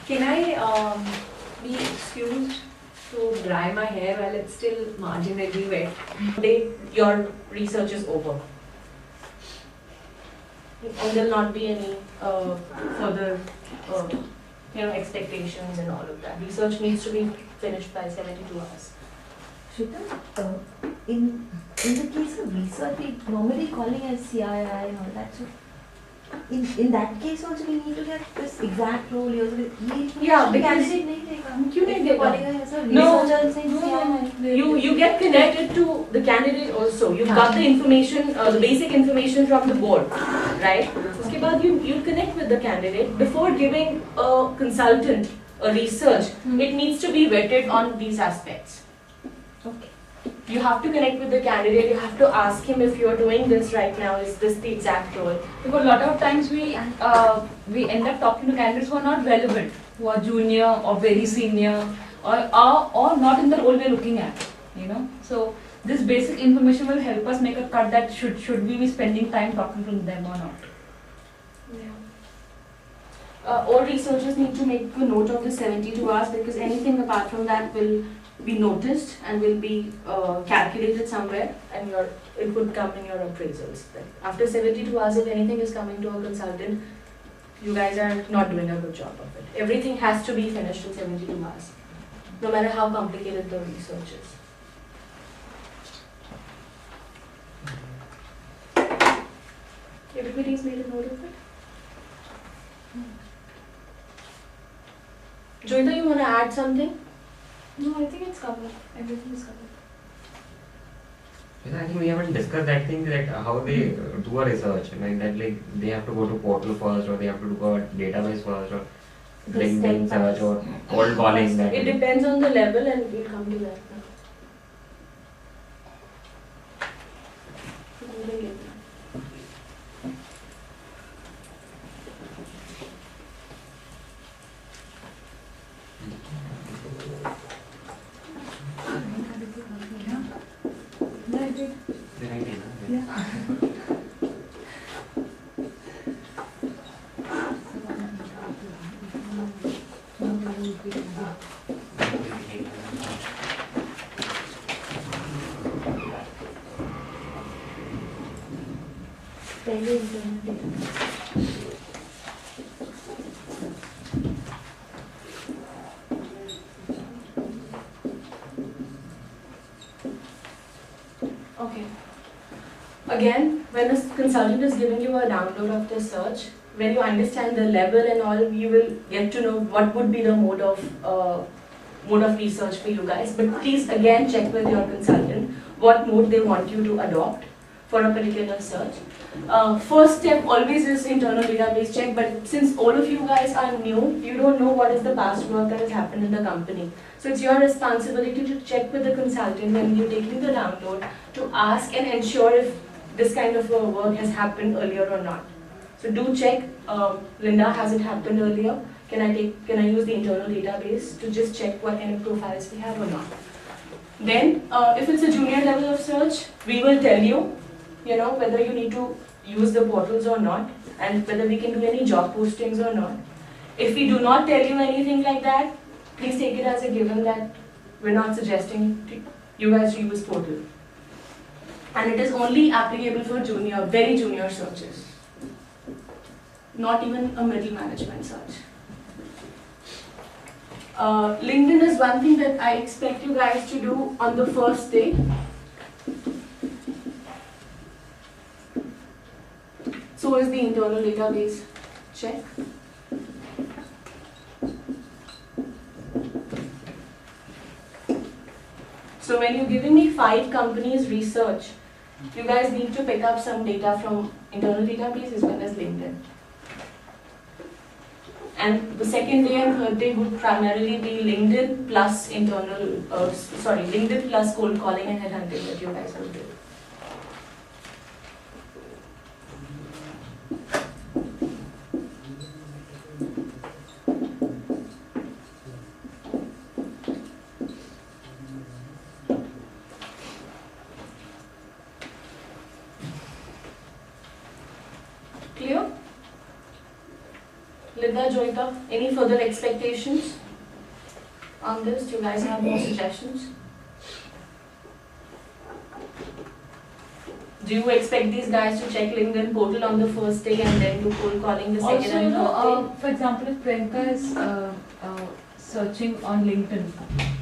Can I be excused to dry my hair while it's still marginally wet? Today, your research is over. And there'll not be any further expectations and all of that. Research needs to be finished by 72 hours. Shweta, in the case of research, we normally calling as CII and all that. So, in that case also, we need to get this exact role. Yeah, because you get connected to the candidate also. You've got the information, the basic information from the board, right? Uske baad you connect with the candidate before giving a consultant a research. It needs to be vetted on these aspects. Okay. You have to connect with the candidate. You have to ask him if you're doing this right now. Is this the exact role? Because a lot of times we end up talking to candidates who are not relevant, who are junior or very senior, or not in the role we're looking at. So this basic information will help us make a cut that should we be spending time talking to them or not. Yeah. All researchers need to make a note of the 72 hours because anything apart from that will be noticed and will be calculated somewhere, and it would come in your appraisals. After 72 hours, if anything is coming to a consultant, you guys are not doing a good job of it. Everything has to be finished in 72 hours, no matter how complicated the research is. Everybody's made a note of it? Joyita, you want to add something? No, I think it's covered. Everything is covered. I think we haven't discussed that thing, that how they do a research, like that, like they have to go to portal first, or they have to do a database first, or LinkedIn search, or cold calling. That it depends on the level, and we'll come to that now. Okay. Again, when a consultant is giving you a download of the search, when you understand the level and all, you will get to know what would be the mode of research for you guys. But please again check with your consultant what mode they want you to adopt for a particular search. First step always is internal database check, but since all of you guys are new, you don't know what is the past work that has happened in the company. So it's your responsibility to check with the consultant when you're taking the download to ask and ensure if this kind of work has happened earlier or not. So do check, Linda, has it happened earlier? Can I use the internal database to just check what kind of profiles we have or not? Then, if it's a junior level of search, we will tell you, whether you need to use the portals or not, and whether we can do any job postings or not. If we do not tell you anything like that, please take it as a given that we're not suggesting you guys to use portal. And it is only applicable for junior, very junior searches. Not even a middle management search. LinkedIn is one thing that I expect you guys to do on the first day. So is the internal database check. So when you're giving me 5 companies research, you guys need to pick up some data from internal database as well as LinkedIn. And the second day and third day would primarily be LinkedIn plus LinkedIn plus cold calling and headhunting that you guys will do. Clear? Shweta, Joyita, any further expectations on this? Do you guys have more suggestions? Do you expect these guys to check LinkedIn portal on the first day and then do cold calling the second Also, and third for example, if Priyanka is searching on LinkedIn,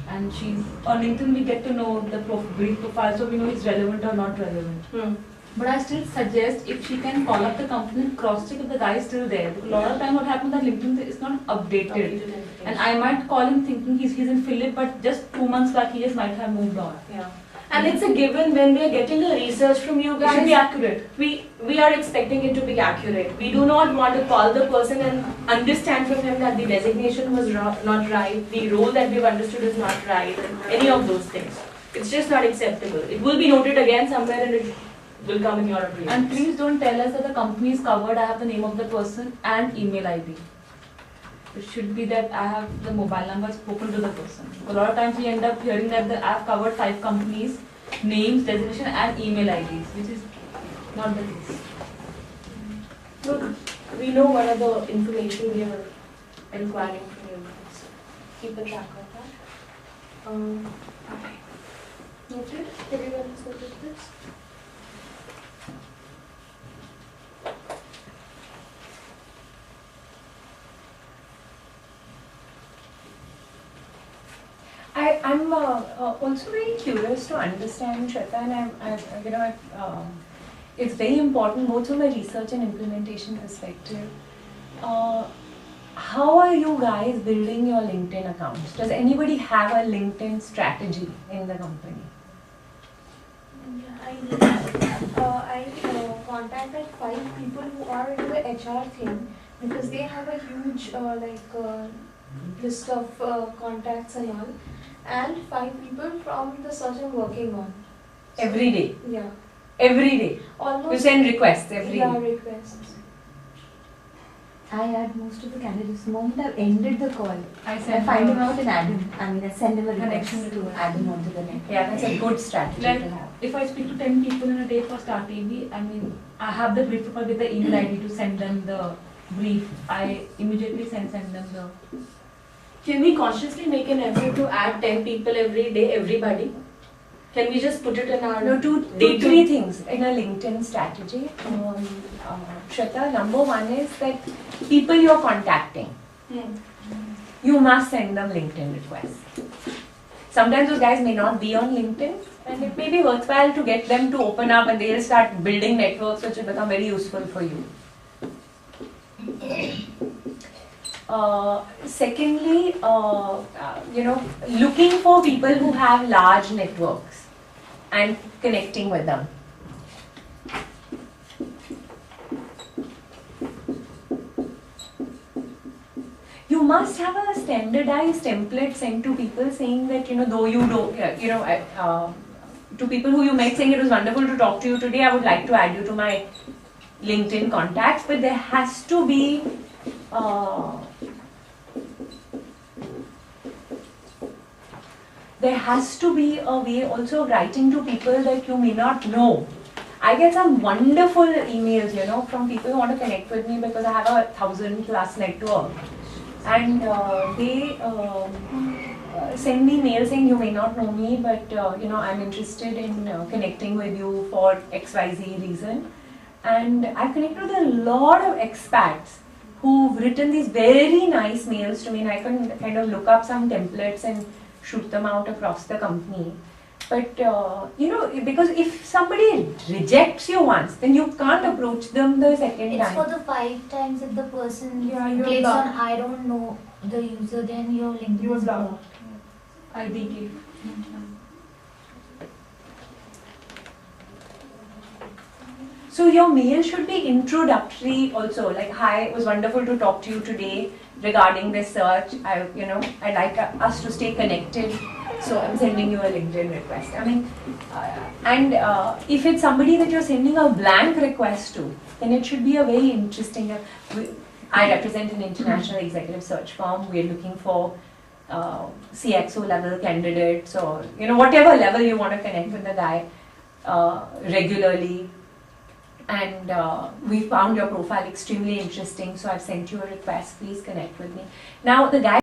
and she's on LinkedIn, we get to know the brief profile, so we know it's relevant or not relevant. day? But I still suggest if she can call up the company and cross-check if the guy is still there. Because a lot of time what happens that LinkedIn is not updated. And I might call him thinking he's in Philip, but just 2 months back he just might have moved on. Yeah. And it's a given when we are getting a research from you It should be guys. accurate. We are expecting it to be accurate. We do not want to call the person and understand from him that the designation was not right, the role that we've understood is not right, and any of those things. It's just not acceptable. It will be noted again somewhere and it will come in your appraisal. And please don't tell us that the company is covered, I have the name of the person and email ID. It should be that I have the mobile number spoken to the person. A lot of times we end up hearing that I have covered 5 companies, names, designation and email IDs, which is not the case. Look, we know what are the information we are inquiring from you guys. Keep a track of that. Okay. Noted? Everyone is noted this? I'm also very curious to understand, Shweta, and it's very important both from a research and implementation perspective. How are you guys building your LinkedIn accounts? Does anybody have a LinkedIn strategy in the company? I contacted 5 people who are into the HR thing because they have a huge list of contacts and all, and 5 people from the search I'm working on. So, Every day? Yeah. Every day? Almost. You send requests every Yeah, day? requests. I add most of the candidates. The moment I've ended the call, I I send find him her- out and add him. I mean, I send him a Connection request to to add him onto the net. Yeah, that's a good strategy Like, to have. if I speak to 10 people in a day for Start TV, I mean, I have the brief profile with the email ID to send them the brief. I immediately send them the. Can we consciously make an effort to add 10 people every day, everybody? Can we just put it in our No, two, day three things in a LinkedIn strategy. Shweta, number one is that people you're contacting, you must send them LinkedIn requests. Sometimes those guys may not be on LinkedIn, and it may be worthwhile to get them to open up and they'll start building networks which will become very useful for you. Secondly, looking for people who have large networks and connecting with them. You must have a standardized template sent to people saying that, though you don't, to people who you met saying it was wonderful to talk to you today, I would like to add you to my LinkedIn contacts, but there has to be a way also of writing to people that you may not know. I get some wonderful emails, from people who want to connect with me because I have a 1,000+ network. And they send me mail saying you may not know me, but I'm interested in connecting with you for XYZ reason. And I've connected with a lot of expats who've written these very nice mails to me, and I can kind of look up some templates and shoot them out across the company. But because if somebody rejects you once, then you can't approach them the second It's time. for the 5 times if the person Yeah, you're clicks blocked. on I don't know the user, then your LinkedIn is blocked. ID give. So your mail should be introductory also, like, hi, it was wonderful to talk to you today regarding this search. I'd like us to stay connected, so I'm sending you a LinkedIn request. I mean, if it's somebody that you're sending a blank request to, then it should be a very interesting. I represent an international executive search firm. We're looking for CXO level candidates, or whatever level you want to connect with the guy regularly. and we found your profile extremely interesting, so I've sent you a request. Please connect with me. Now the guy